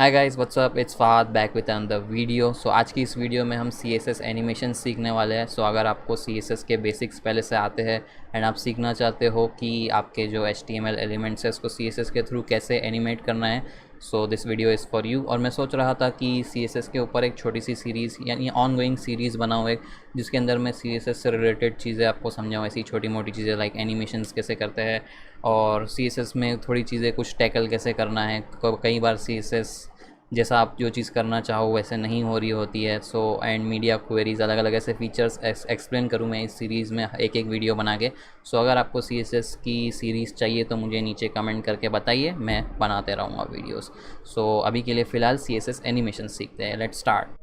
Hi guys what's up, it's Fahad back with another video. So आज की इस video में हम CSS एनिमेशन सीखने वाले हैं। सो अगर आपको CSS के बेसिक्स पहले से आते हैं एंड आप सीखना चाहते हो कि आपके जो HTML एलिमेंट्स है उसको CSS के थ्रू कैसे एनिमेट करना है, so this video is for you. और मैं सोच रहा था कि CSS के ऊपर एक छोटी सी सीरीज़ यानी ऑन गोइंग सीरीज़ बनाऊँ एक, जिसके अंदर मैं CSS से रिलेटेड चीज़ें आपको समझाऊँ, ऐसी छोटी मोटी चीज़ें लाइक एनिमेशंस कैसे करते हैं और CSS में थोड़ी चीज़ें कुछ टैकल कैसे करना है। कई बार CSS जैसा आप जो चीज़ करना चाहो वैसे नहीं हो रही होती है। सो एंड मीडिया क्वेरीज अलग अलग ऐसे फीचर्स एक्सप्लेन करूँ मैं इस सीरीज़ में एक एक वीडियो बना के। सो अगर आपको CSS की सीरीज़ चाहिए तो मुझे नीचे कमेंट करके बताइए, मैं बनाते रहूँगा वीडियोस। सो अभी के लिए फ़िलहाल CSS एनिमेशन सीखते हैं। Let's start.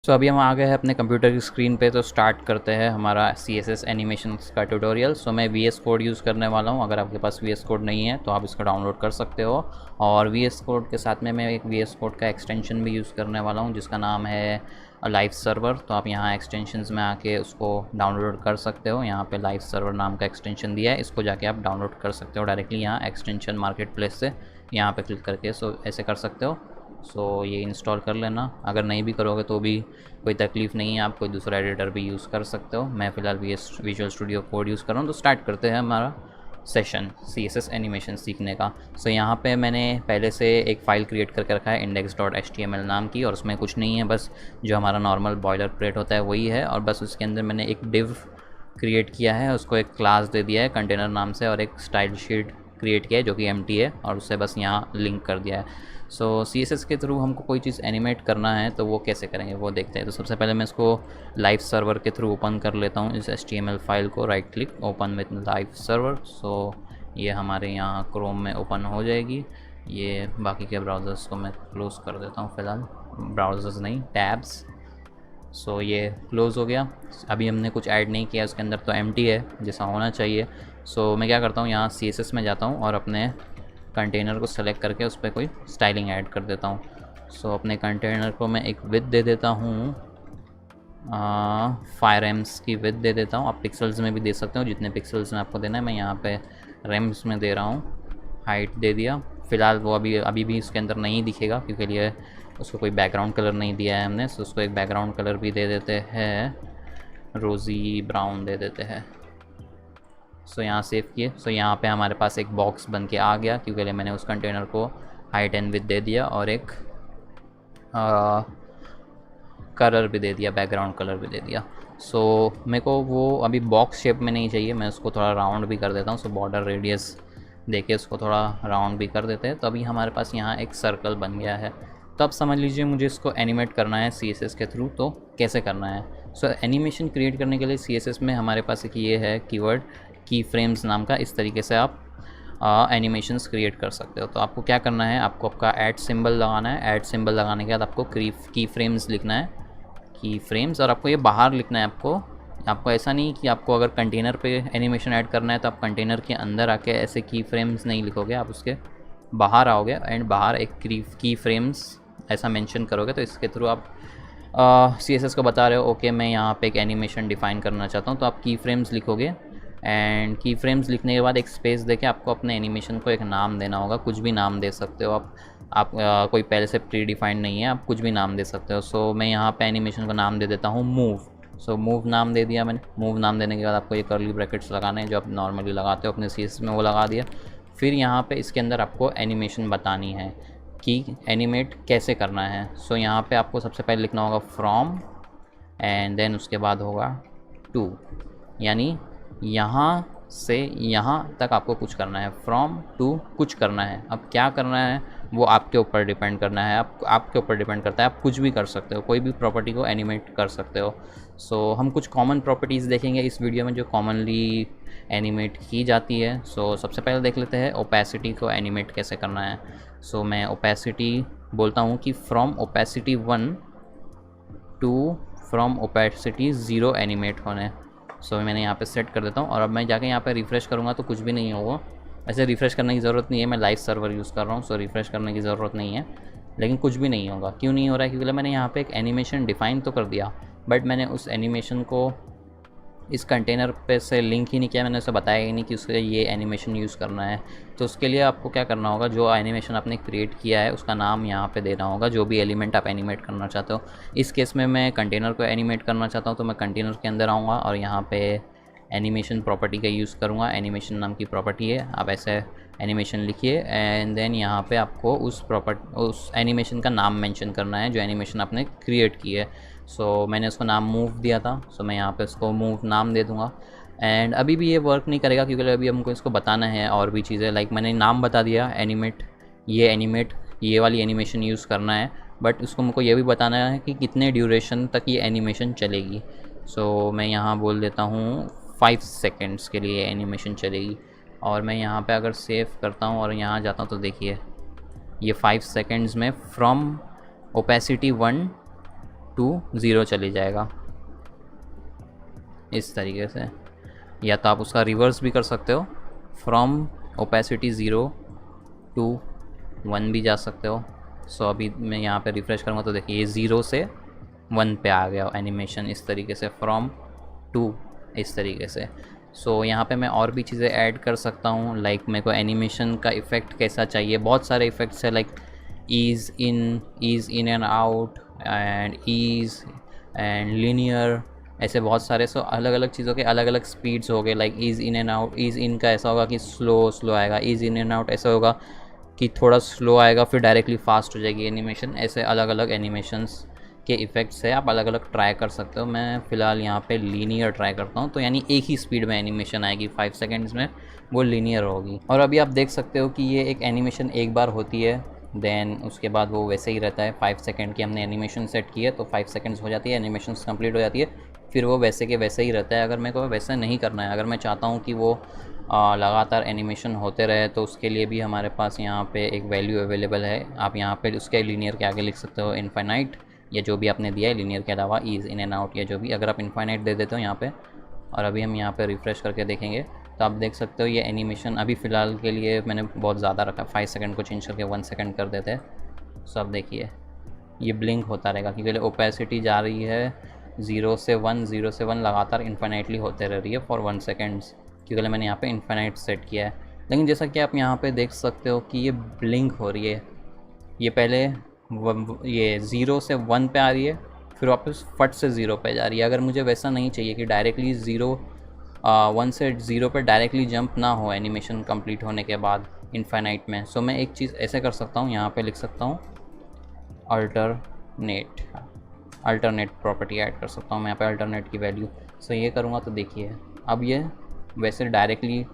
सो अभी हम आ गए हैं अपने कंप्यूटर की स्क्रीन पे, तो स्टार्ट करते हैं हमारा CSS एनिमेशन का ट्यूटोरियल। सो मैं VS कोड यूज़ करने वाला हूँ। अगर आपके पास VS कोड नहीं है तो आप इसको डाउनलोड कर सकते हो। और VS कोड के साथ में मैं एक VS कोड का एक्सटेंशन भी यूज़ करने वाला हूँ जिसका नाम है लाइव सर्वर। तो आप यहाँ एक्सटेंशंस में आके उसको डाउनलोड कर सकते हो। यहाँ पे लाइव सर्वर नाम का एक्सटेंशन दिया है, इसको जाके आप डाउनलोड कर सकते हो डायरेक्टली यहाँ एक्सटेंशन मार्केट प्लेस से, यहाँ पे क्लिक करके। सो ऐसे कर सकते हो। सो ये इंस्टॉल कर लेना। अगर नहीं भी करोगे तो भी कोई तकलीफ़ नहीं है, आप कोई दूसरा एडिटर भी यूज़ कर सकते हो। मैं फ़िलहाल विजुअल स्टूडियो कोड यूज़ कर रहा हूँ। तो स्टार्ट करते हैं हमारा सेशन CSS एनिमेशन सीखने का। सो यहाँ पे मैंने पहले से एक फ़ाइल क्रिएट करके रखा है index.html नाम की, और उसमें कुछ नहीं है, बस जो हमारा नॉर्मल बॉयलर प्लेट होता है वही है। और बस उसके अंदर मैंने एक डिव क्रिएट किया है, उसको एक क्लास दे दिया है कंटेनर नाम से, और एक स्टाइल शीट क्रिएट किया है जो कि एम्प्टी है, और उससे बस यहाँ लिंक कर दिया है। सो CSS के थ्रू हमको कोई चीज़ एनिमेट करना है तो वो कैसे करेंगे वो देखते हैं। तो सबसे पहले मैं इसको लाइव सर्वर के थ्रू ओपन कर लेता हूँ इस HTML फाइल को। Right click, open with live server. So ये हमारे यहाँ क्रोम में ओपन हो जाएगी। ये बाकी के ब्राउज़र्स को मैं क्लोज़ कर देता हूँ फ़िलहाल, ब्राउज़र्स नहीं, टैब्स। सो ये क्लोज़ हो गया। अभी हमने कुछ ऐड नहीं किया उसके अंदर, तो एम्प्टी है जैसा होना चाहिए। सो मैं क्या करता हूँ, यहाँ CSS में जाता हूँ और अपने कंटेनर को सेलेक्ट करके उस पर कोई स्टाइलिंग ऐड कर देता हूँ। सो अपने कंटेनर को मैं एक विड्थ दे देता हूँ, 5 रेम्स की विड्थ दे देता हूँ। आप पिक्सल्स में भी दे सकते हो, जितने पिक्सल्स में आपको देना है। मैं यहाँ पे रेम्स में दे रहा हूँ। हाइट दे दिया। फ़िलहाल वो अभी भी इसके अंदर नहीं दिखेगा क्योंकि लिए उसको कोई बैकग्राउंड कलर नहीं दिया है हमने। सो उसको एक बैकग्राउंड कलर भी दे देते हैं, रोज़ी ब्राउन दे देते हैं। सो यहाँ सेव किए। सो यहाँ पे हमारे पास एक बॉक्स बन के आ गया क्योंकि मैंने उस कंटेनर को हाइट एंड विड्थ दे दिया और एक कलर भी दे दिया, बैकग्राउंड कलर भी दे दिया। सो मेरे को वो अभी बॉक्स शेप में नहीं चाहिए, मैं उसको थोड़ा राउंड भी कर देता हूँ। सो बॉर्डर रेडियस देके उसको थोड़ा राउंड भी कर देते हैं। तो अभी हमारे पास यहाँ एक सर्कल बन गया है। तो अब समझ लीजिए मुझे इसको एनिमेट करना है CSS के थ्रू, तो कैसे करना है। सो एनिमेशन क्रिएट करने के लिए CSS में हमारे पास एक ये है कीवर्ड की फ्रेम्स नाम का। इस तरीके से आप एनिमेशंस क्रिएट कर सकते हो। तो आपको क्या करना है, आपको आपका ऐड सिंबल लगाना है। ऐड सिंबल लगाने के बाद आपको की फ्रेम्स लिखना है, की फ्रेम्स। और आपको ये बाहर लिखना है। आपको ऐसा नहीं कि आपको अगर कंटेनर पे एनिमेशन ऐड करना है तो आप कंटेनर के अंदर आके ऐसे की फ्रेम्स नहीं लिखोगे, आप उसके बाहर आओगे एंड बाहर एक की फ्रेम्स ऐसा मेंशन करोगे। तो इसके थ्रू आप CSS को बता रहे हो ओके मैं यहाँ पे एक एनिमेशन डिफ़ाइन करना चाहता हूँ। तो आप की फ्रेम्स लिखोगे एंड की फ्रेम्स लिखने के बाद एक स्पेस देके आपको अपने एनिमेशन को एक नाम देना होगा। कुछ भी नाम दे सकते हो आप कोई पहले से प्री डिफाइंड नहीं है, आप कुछ भी नाम दे सकते हो। सो मैं यहाँ पे एनिमेशन का नाम दे देता हूँ मूव। सो मूव नाम दे दिया मैंने। मूव नाम देने के बाद आपको ये कर्ली ब्रैकेट्स लगाने हैं जो आप नॉर्मली लगाते हो अपने CSS में, वो लगा दिया। फिर यहाँ पे इसके अंदर आपको एनिमेशन बतानी है कि एनिमेट कैसे करना है। सो यहाँ पे आपको सबसे पहले लिखना होगा फ्रॉम एंड देन उसके बाद होगा टू, यानी यहाँ से यहाँ तक आपको कुछ करना है, फ्रॉम टू कुछ करना है। अब क्या करना है वो आपके ऊपर डिपेंड करना है, आपके ऊपर डिपेंड करता है। आप कुछ भी कर सकते हो, कोई भी प्रॉपर्टी को एनिमेट कर सकते हो। सो हम कुछ कॉमन प्रॉपर्टीज़ देखेंगे इस वीडियो में जो कॉमनली एनिमेट की जाती है। सो सबसे पहले देख लेते हैं ओपेसिटी को एनिमेट कैसे करना है। सो मैं ओपेसिटी बोलता हूँ कि from opacity 1 to from opacity 0 animate होने। सो मैंने यहाँ पे सेट कर देता हूँ और अब मैं जाके यहाँ पे रिफ़्रेश करूँगा तो कुछ भी नहीं होगा। ऐसे रिफ़्रेश करने की ज़रूरत नहीं है, मैं लाइव सर्वर यूज़ कर रहा हूँ। सो रिफ़्रेश करने की ज़रूरत नहीं है, लेकिन कुछ भी नहीं होगा। क्यों नहीं हो रहा है, क्योंकि मैंने यहाँ पे एक एनिमेशन डिफ़ाइन तो कर दिया, बट मैंने उस एनिमेशन को इस कंटेनर पे से लिंक ही नहीं किया, मैंने उसे बताया ही नहीं कि उसके ये एनिमेशन यूज़ करना है। तो उसके लिए आपको क्या करना होगा, जो एनिमेशन आपने क्रिएट किया है उसका नाम यहाँ पे देना होगा, जो भी एलिमेंट आप एनिमेट करना चाहते हो। इस केस में मैं कंटेनर को एनिमेट करना चाहता हूँ, तो मैं कंटेनर के अंदर आऊँगा और यहाँ पे एनिमेशन प्रॉपर्टी का यूज़ करूँगा। एनिमेशन नाम की प्रॉपर्टी है, आप ऐसे एनिमेशन लिखिए एंड देन यहाँ पे आपको उस एनिमेशन का नाम मेंशन करना है जो एनिमेशन आपने क्रिएट की है। सो मैंने उसको नाम मूव दिया था, सो मैं यहाँ पे उसको मूव नाम दे दूँगा। एंड अभी भी ये वर्क नहीं करेगा क्योंकि अभी हमको इसको बताना है और भी चीज़ें, लाइक मैंने नाम बता दिया एनिमेट, ये वाली एनिमेशन यूज़ करना है, बट उसको हमको ये भी बताना है कि कितने ड्यूरेशन तक ये एनिमेशन चलेगी। सो मैं यहाँ बोल देता हूँ 5 सेकेंड्स के लिए एनिमेशन चलेगी। और मैं यहाँ पे अगर सेव करता हूँ और यहाँ जाता हूँ तो देखिए ये 5 सेकेंड्स में फ्रॉम ओपेसिटी 1 to 0 चली जाएगा इस तरीके से। या तो आप उसका रिवर्स भी कर सकते हो, फ्रॉम ओपेसिटी 0 to 1 भी जा सकते हो। सो अभी मैं यहाँ पे रिफ़्रेश करूँगा तो देखिए ये 0 से 1 पे आ गया एनिमेशन इस तरीके से, फ्रॉम टू इस तरीके से। सो यहाँ पे मैं और भी चीज़ें ऐड कर सकता हूँ, लाइक मेरे को एनिमेशन का इफ़ेक्ट कैसा चाहिए, बहुत सारे इफ़ेक्ट्स है, like ease in and out ease and linear, ऐसे बहुत सारे। सो अलग अलग चीज़ों के अलग अलग स्पीड्स हो गए, like ease in and out, ease in का ऐसा होगा कि स्लो आएगा, ईज़ इन एंड आउट ऐसा होगा कि थोड़ा स्लो आएगा फिर डायरेक्टली फास्ट हो जाएगी एनिमेशन। ऐसे अलग अलग एनिमेशंस के इफ़ेक्ट्स है, आप अलग अलग ट्राई कर सकते हो। मैं फ़िलहाल यहाँ पे लीनियर ट्राई करता हूँ, तो यानी एक ही स्पीड में एनिमेशन आएगी 5 सेकेंड्स में, वो लीनियर होगी। और अभी आप देख सकते हो कि ये एक एनिमेशन एक बार होती है, देन उसके बाद वो वैसे ही रहता है। 5 सेकेंड की हमने एनिमेशन सेट की है तो 5 सेकेंड्स हो जाती है, एनिमेशन कंप्लीट हो जाती है, फिर वो वैसे के वैसे ही रहता है। अगर मेरे को वैसा नहीं करना है, अगर मैं चाहता हूँ कि वो लगातार एनिमेशन होते रहे, तो उसके लिए भी हमारे पास यहाँ पे एक वैल्यू अवेलेबल है। आप यहाँ पे उसके लीनियर के आगे लिख सकते हो इनफाइनाइट, या जो भी आपने दिया है लीनियर के अलावा ईज़ इन एंड आउट या जो भी, अगर आप इनफाइनाइट दे देते हो यहाँ पे। और अभी हम यहाँ पे रिफ़्रेश करके देखेंगे तो आप देख सकते हो ये एनिमेशन अभी फ़िलहाल के लिए मैंने बहुत ज़्यादा रखा, 5 सेकंड को चेंज करके 1 सेकंड कर देते हैं। सो अब देखिए ये ब्लिंक होता रहेगा क्योंकि ओपेसिटी जा रही है 0 से 1 लगातार इनफाइनाइटली होते रह रही है फॉर 1 सेकेंड्स, क्योंकि मैंने यहाँ पे इनफाइनाइट सेट किया है। लेकिन जैसा कि आप यहाँ पे देख सकते हो कि ये ब्लिंक हो रही है, ये पहले ये 0 से 1 पे आ रही है, फिर वापस फट से 0 पे जा रही है। अगर मुझे वैसा नहीं चाहिए कि डायरेक्टली 1 से 0 पे डायरेक्टली जंप ना हो एनिमेशन कंप्लीट होने के बाद इनफाइनाइट में, सो मैं एक चीज़ ऐसे कर सकता हूँ, यहाँ पे लिख सकता हूँ अल्टरनेट प्रॉपर्टी ऐड कर सकता हूँ मैं यहाँ पे अल्टरनेट की वैल्यू। सो ये करूँगा तो देखिए अब ये वैसे डायरेक्टली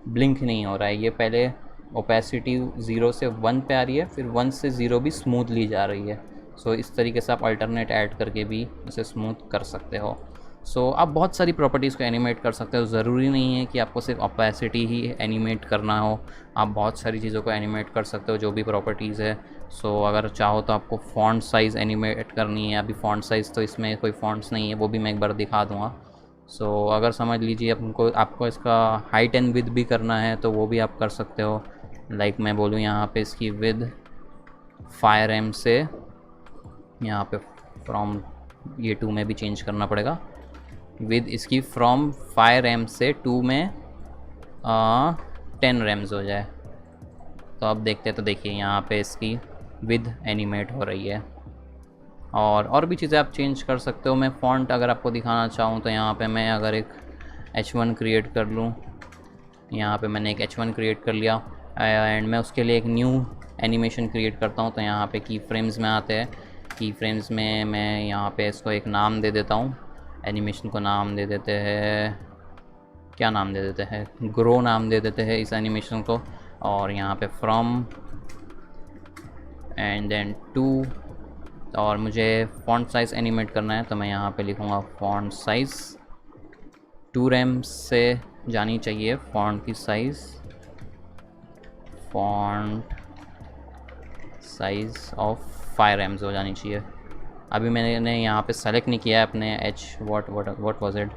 ब्लिंक नहीं हो रहा है, ये पहले ओपेसिटी 0 से 1 पे आ रही है, फिर 1 से 0 भी स्मूथली जा रही है। सो इस तरीके से आप अल्टरनेट ऐड करके भी इसे स्मूथ कर सकते हो। सो आप बहुत सारी प्रॉपर्टीज़ को एनिमेट कर सकते हो, ज़रूरी नहीं है कि आपको सिर्फ ओपेसिटी ही एनिमेट करना हो, आप बहुत सारी चीज़ों को एनिमेट कर सकते हो जो भी प्रॉपर्टीज़ है। सो अगर चाहो तो आपको फ़ॉन्ट साइज़ एनिमेट करनी है, अभी फ़ॉन्ट साइज़ तो इसमें कोई फ़ॉन्ट्स नहीं है, वो भी मैं एक बार दिखा दूँगा। सो अगर समझ लीजिए आपको इसका हाइट एंड विड्थ भी करना है तो वो भी आप कर सकते हो। लाइक मैं बोलूँ यहाँ पे इसकी विड्थ 5 m से, यहाँ पे फ्रॉम ये 2 में भी चेंज करना पड़ेगा, विद इसकी फ्रॉम 5 m से 2 में 10 rams हो जाए। तो अब देखते हैं, तो देखिए यहाँ पे इसकी विद एनिमेट हो रही है। और भी चीज़ें आप चेंज कर सकते हो। मैं फ़ॉन्ट अगर आपको दिखाना चाहूँ तो यहाँ पे मैं अगर एक H1 क्रिएट कर लूँ, यहाँ पे मैंने एक H1 क्रिएट कर लिया एंड मैं उसके लिए एक न्यू एनिमेशन क्रिएट करता हूँ। तो यहाँ पे की फ्रेम्स में आते हैं, की फ्रेम्स में मैं यहाँ पे इसको एक नाम दे देता हूँ, एनिमेशन को नाम दे देते हैं, क्या नाम दे देते हैं, ग्रो नाम दे देते हैं इस एनिमेशन को। और यहाँ पे फ्रॉम एंड देन टू, और मुझे फ़ॉन्ट साइज़ एनिमेट करना है तो मैं यहाँ पे लिखूँगा फ़ॉन्ट साइज़ 2 rams से जानी चाहिए फ़ॉन्ट की size, font size of 5 rams हो जानी चाहिए। अभी मैंने यहाँ पे सेलेक्ट नहीं किया है अपने what was it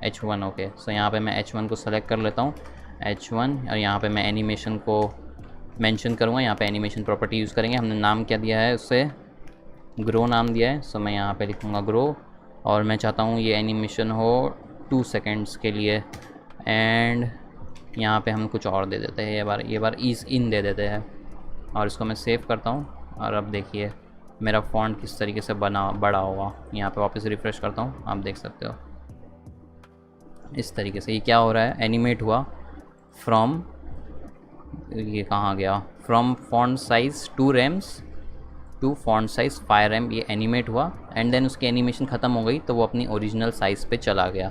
H1 okay. So यहाँ पे मैं H1 को सेलेक्ट कर लेता हूँ, H1, और यहाँ पे मैं एनिमेशन को मेंशन करूँगा। यहाँ पे एनिमेशन प्रॉपर्टी यूज़ करेंगे, हमने नाम क्या दिया है, उससे ग्रो नाम दिया है। सो मैं यहाँ पे लिखूँगा ग्रो और मैं चाहता हूँ ये एनिमेशन हो 2 सेकेंड्स के लिए। एंड यहाँ पे हम कुछ और दे देते हैं, ये बार ईज़ इन दे देते हैं और इसको मैं सेव करता हूँ। और अब देखिए मेरा फ़ॉन्ट किस तरीके से बड़ा होगा। यहाँ पे वापस रिफ़्रेश करता हूँ, आप देख सकते हो इस तरीके से। ये क्या हो रहा है, एनिमेट हुआ फ्रॉम, ये कहाँ गया, from font size 2 rems to font size 5 rem, ये एनिमेट हुआ एंड देन उसकी एनिमेशन ख़त्म हो गई तो वो अपनी ओरिजिनल साइज़ पे चला गया।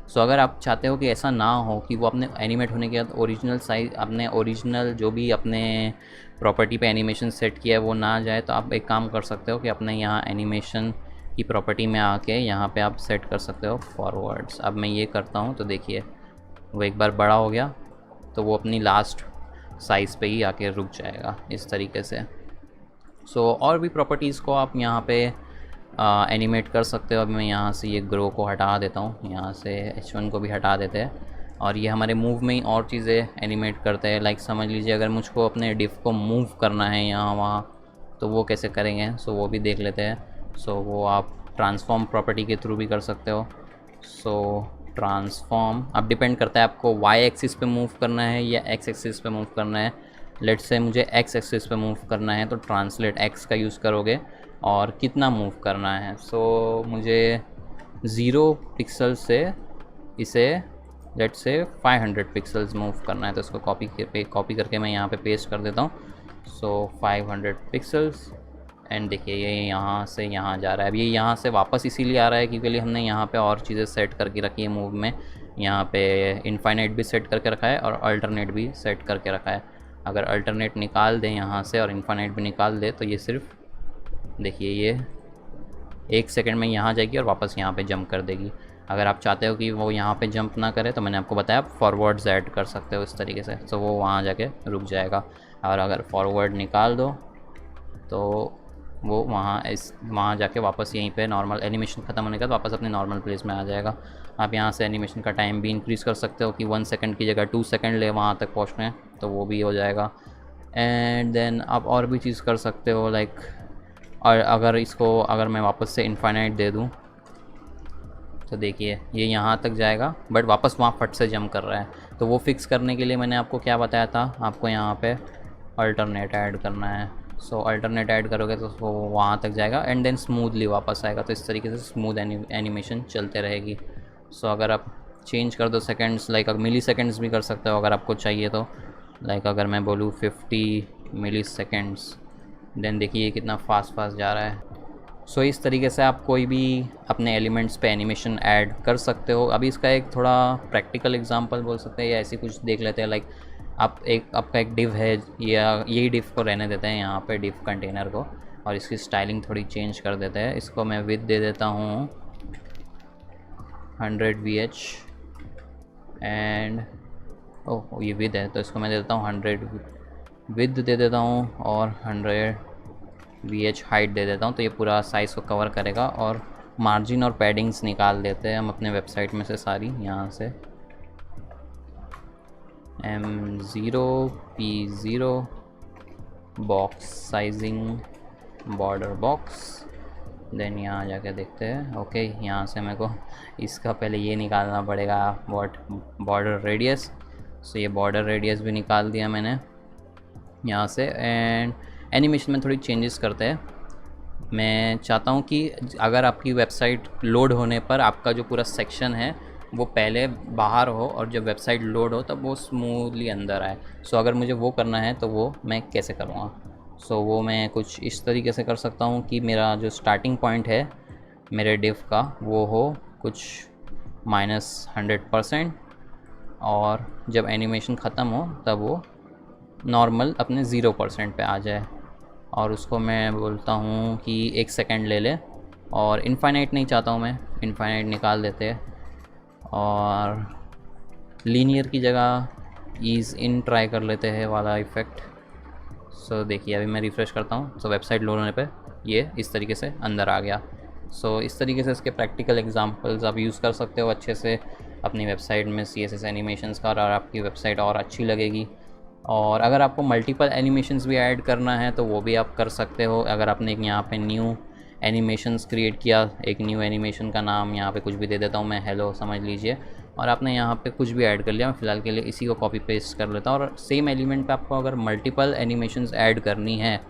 सो अगर आप चाहते हो कि ऐसा ना हो कि वो अपने एनिमेट होने के बाद ओरिजिनल साइज, अपने ओरिजिनल जो भी अपने प्रॉपर्टी पे एनिमेशन सेट किया है वो ना जाए, तो आप एक काम कर सकते हो कि अपने यहाँ एनिमेशन की प्रॉपर्टी में आके यहाँ पे आप सेट कर सकते हो फॉरवर्ड्स। अब मैं ये करता हूँ तो देखिए वो एक बार बड़ा हो गया तो वो अपनी लास्ट साइज़ पे ही आके रुक जाएगा इस तरीके से। सो और भी प्रॉपर्टीज़ को आप यहाँ पे एनिमेट कर सकते हो। अब मैं यहाँ से ये ग्रो को हटा देता हूँ, यहाँ से H1 को भी हटा देते हैं और ये हमारे मूव में ही और चीज़ें एनिमेट करते हैं। लाइक समझ लीजिए अगर मुझको अपने डिफ को मूव करना है यहाँ वहाँ तो वो कैसे करेंगे, सो वो भी देख लेते हैं। सो वो आप ट्रांसफॉर्म प्रॉपर्टी के थ्रू भी कर सकते हो। सो ट्रांसफॉर्म अब डिपेंड करता है आपको वाई एक्सिस पे मूव करना है या एक्स एक्सिस पे मूव करना है। लेट्स से मुझे एक्स एक्सिस पे मूव करना है तो ट्रांसलेट एक्स का यूज़ करोगे और कितना मूव करना है। सो मुझे 0 पिक्सल से इसे लेट्स से 500 पिक्सल्स मूव करना है, तो इसको कॉपी करके मैं यहाँ पे पेस्ट कर देता हूँ। सो 500 पिक्सल्स एंड देखिए ये यहाँ से यहाँ जा रहा है। अब ये यहाँ से वापस इसीलिए आ रहा है क्योंकि हमने यहाँ पे और चीज़ें सेट करके रखी है मूव में। यहाँ पे इनफाइनाइट भी सेट करके रखा है और अल्टरनेट भी सेट करके रखा है। अगर अल्टरनेट निकाल दें यहाँ से और इनफाइनाइट भी निकाल दे तो ये सिर्फ देखिए ये 1 सेकंड में यहाँ जाएगी और वापस यहाँ पे जंप कर देगी। अगर आप चाहते हो कि वो यहाँ पे जंप ना करे तो मैंने आपको बताया आप फॉरवर्ड्स ऐड कर सकते हो इस तरीके से, तो वो वहाँ जाके रुक जाएगा। और अगर फॉरवर्ड निकाल दो तो वो वहाँ जाके वापस यहीं पे नॉर्मल एनिमेशन ख़त्म होने के बाद वापस अपने नॉर्मल प्लेस में आ जाएगा। आप यहाँ से एनिमेशन का टाइम भी इंक्रीज़ कर सकते हो कि 1 सेकंड की जगह 2 सेकंड ले वहाँ तक पहुँचने, तो वो भी हो जाएगा। एंड देन आप और भी चीज़ कर सकते हो लाइक, और अगर मैं वापस से इनफाइनाइट दे दूँ तो देखिए ये यहाँ तक जाएगा बट वापस वहाँ फट से जंप कर रहा है। तो वो फिक्स करने के लिए मैंने आपको क्या बताया था, आपको यहाँ पे अल्टरनेट ऐड करना है। सो अल्टरनेट ऐड करोगे तो वो वहाँ तक जाएगा एंड देन स्मूथली वापस आएगा। तो इस तरीके से स्मूथ एनिमेशन चलते रहेगी। सो अगर आप चेंज कर दो सेकेंड्स, लाइक मिली सेकेंड्स भी कर सकते हो अगर आपको चाहिए तो। लाइक अगर मैं बोलूँ 50 मिली सेकेंड्स, देन देखिए ये कितना फास्ट जा रहा है। सो इस तरीके से आप कोई भी अपने एलिमेंट्स पे एनिमेशन ऐड कर सकते हो। अभी इसका एक थोड़ा प्रैक्टिकल एग्जांपल बोल सकते हैं या ऐसी कुछ देख लेते हैं। लाइक आपका एक डिव है, या यही डिव को रहने देते हैं यहाँ पे डिव कंटेनर को, और इसकी स्टाइलिंग थोड़ी चेंज कर देते हैं। इसको मैं विथ दे देता हूँ 100 VH एंड ओह ये विद है तो इसको मैं दे देता हूँ 100 विद दे देता हूँ और 100 VH हाइट दे देता हूँ। तो ये पूरा साइज़ को कवर करेगा। और मार्जिन और पैडिंग्स निकाल देते हैं हम अपने वेबसाइट में से सारी, यहाँ से M0 P0 box sizing border box, then यहाँ जाके देखते हैं। ओके यहाँ से मेरे को इसका पहले ये निकालना पड़ेगा बॉर्डर रेडियस। सो ये बॉर्डर रेडियस भी निकाल दिया मैंने यहाँ से। एंड एनिमेशन में थोड़ी चेंजेस करते हैं। मैं चाहता हूँ कि अगर आपकी वेबसाइट लोड होने पर आपका जो पूरा सेक्शन है वो पहले बाहर हो और जब वेबसाइट लोड हो तब वो स्मूथली अंदर आए। सो अगर मुझे वो करना है तो वो मैं कैसे करूँगा। सो वो मैं कुछ इस तरीके से कर सकता हूँ कि मेरा जो स्टार्टिंग पॉइंट है मेरे डिव का वो हो कुछ -100% और जब एनिमेशन ख़त्म हो तब वो नॉर्मल अपने 0% पे आ जाए। और उसको मैं बोलता हूँ कि 1 सेकंड ले ले, और इनफाइनाइट नहीं चाहता हूँ मैं, इनफाइनाइट निकाल देते हैं और लीनियर की जगह ईज़ इन ट्राई कर लेते हैं वाला इफ़ेक्ट। सो देखिए अभी मैं रिफ़्रेश करता हूँ, सो वेबसाइट लोड होने पे ये इस तरीके से अंदर आ गया। सो इस तरीके से इसके प्रैक्टिकल एग्जांपल्स आप यूज़ कर सकते हो अच्छे से अपनी वेबसाइट में CSS एनिमेशंस का, और आपकी वेबसाइट और अच्छी लगेगी। और अगर आपको मल्टीपल एनिमेशंस भी ऐड करना है तो वो भी आप कर सकते हो। अगर आपने एक यहाँ पे न्यू एनिमेशंस क्रिएट किया, एक न्यू एनिमेशन का नाम यहाँ पे कुछ भी दे देता हूँ मैं, हेलो समझ लीजिए, और आपने यहाँ पे कुछ भी ऐड कर लिया। मैं फ़िलहाल के लिए इसी को कॉपी पेस्ट कर लेता हूँ। और सेम एलिमेंट पे आपको अगर मल्टीपल एनिमेशंस ऐड करनी है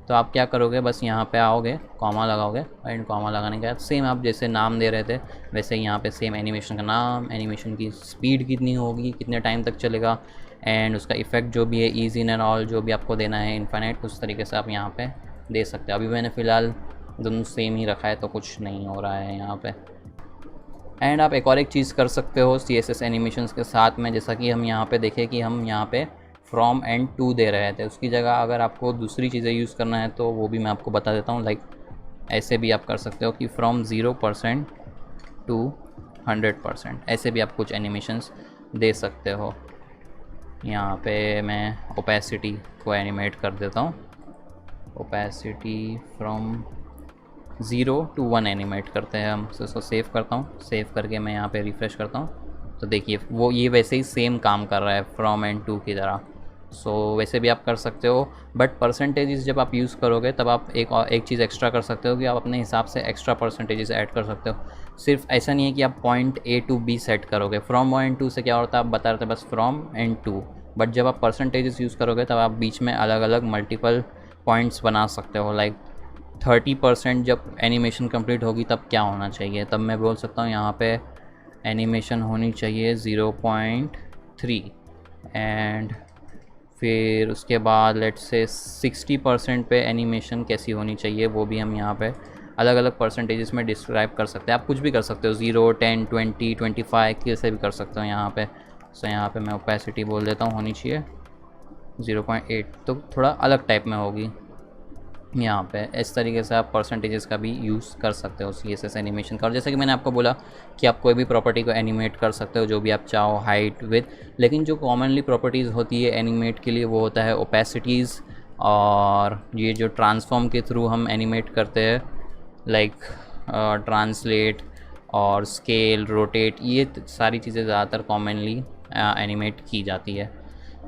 तो आप क्या करोगे, बस यहाँ पे आओगे, कॉमा लगाओगे, एंड कॉमा लगाने के बाद सेम आप जैसे नाम दे रहे थे वैसे यहाँ पे सेम एनिमेशन का नाम, एनिमेशन की स्पीड कितनी होगी, कितने टाइम तक चलेगा, एंड उसका इफ़ेक्ट जो भी है, ईज़ इन एंड ऑल जो भी आपको देना है, इन्फिनिट, उस तरीके से आप यहाँ पे दे सकते हो। अभी मैंने फ़िलहाल दोनों सेम ही रखा है तो कुछ नहीं हो रहा है यहाँ पे। एंड आप एक और एक चीज़ कर सकते हो CSS एनिमेशंस के साथ में, जैसा कि हम यहाँ पे देखें कि हम यहाँ पे फ्रॉम एंड टू दे रहे थे, उसकी जगह अगर आपको दूसरी चीज़ें यूज़ करना है तो वो भी मैं आपको बता देता हूँ। लाइक ऐसे भी आप कर सकते हो कि फ्रॉम 0% टू 100%, ऐसे भी आप कुछ एनिमेशंस दे सकते हो। यहाँ पे मैं ओपेसिटी को एनिमेट कर देता हूँ, ओपेसिटी फ्रॉम 0 to 1 एनिमेट करते हैं हम। तो इसको सेव करता हूँ, सेव करके मैं यहाँ पे रिफ़्रेश करता हूँ तो देखिए वो ये वैसे ही सेम काम कर रहा है फ्रॉम एंड टू की तरह। सो वैसे भी आप कर सकते हो, बट परसेंटेजेस जब आप यूज़ करोगे तब आप एक चीज़ एक्स्ट्रा कर सकते हो कि आप अपने हिसाब से एक्स्ट्रा परसेंटेजेस ऐड कर सकते हो। सिर्फ ऐसा नहीं है कि आप point A to B set करोगे। फ्रॉम 1 to से क्या होता है आप बता रहे थे, बस फ्रॉम एंड टू, बट जब आप परसेंटेजेस यूज़ करोगे तब आप बीच में अलग अलग मल्टीपल पॉइंट्स बना सकते हो। लाइक 30% जब एनिमेशन कंप्लीट होगी तब क्या होना चाहिए, तब मैं बोल सकता हूँ यहाँ पे एनिमेशन होनी चाहिए 0.3, एंड फिर उसके बाद लेट्स से 60% पे एनिमेशन कैसी होनी चाहिए वो भी हम यहाँ पे अलग अलग परसेंटेजेस में डिस्क्राइब कर सकते हैं। आप कुछ भी कर सकते हो, 0, 10, 20, 25 कैसे भी कर सकते हो यहाँ पे। सो यहाँ पे मैं ओपेसिटी बोल देता हूँ होनी चाहिए 0.8, तो थोड़ा अलग टाइप में होगी यहाँ पे। इस तरीके से आप परसेंटेजेस का भी यूज़ कर सकते हो CSS एनिमेशन का। और जैसे कि मैंने आपको बोला कि आप कोई भी प्रॉपर्टी को एनिमेट कर सकते हो जो भी आप चाहो, हाइट, विड्थ, लेकिन जो कॉमनली प्रॉपर्टीज़ होती है एनिमेट के लिए वो होता है ओपेसिटीज़, और ये जो ट्रांसफॉर्म के थ्रू हम एनिमेट करते हैं, लाइक ट्रांसलेट और स्केल, रोटेट, ये सारी चीज़ें ज़्यादातर कॉमनली एनिमेट की जाती है।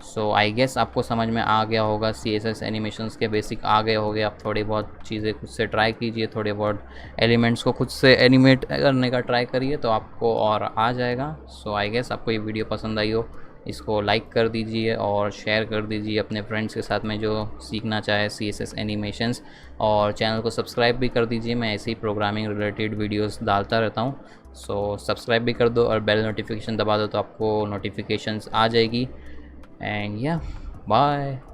सो आई गेस आपको समझ में आ गया होगा, CSS एनिमेशंस के बेसिक आ गए होंगे। आप थोड़ी बहुत चीज़ें खुद से ट्राई कीजिए, थोड़े बहुत एलिमेंट्स को खुद से एनिमेट करने का ट्राई करिए तो आपको और आ जाएगा। सो आई गेस आपको ये वीडियो पसंद आई हो, इसको लाइक कर दीजिए और शेयर कर दीजिए अपने फ्रेंड्स के साथ में जो सीखना चाहे CSS एनिमेशंस, और चैनल को सब्सक्राइब भी कर दीजिए। मैं ऐसे ही प्रोग्रामिंग रिलेटेड वीडियोस डालता रहता हूँ। सो सब्सक्राइब भी कर दो और बेल नोटिफिकेशन दबा दो तो आपको नोटिफिकेशंस आ जाएगी। And yeah, bye.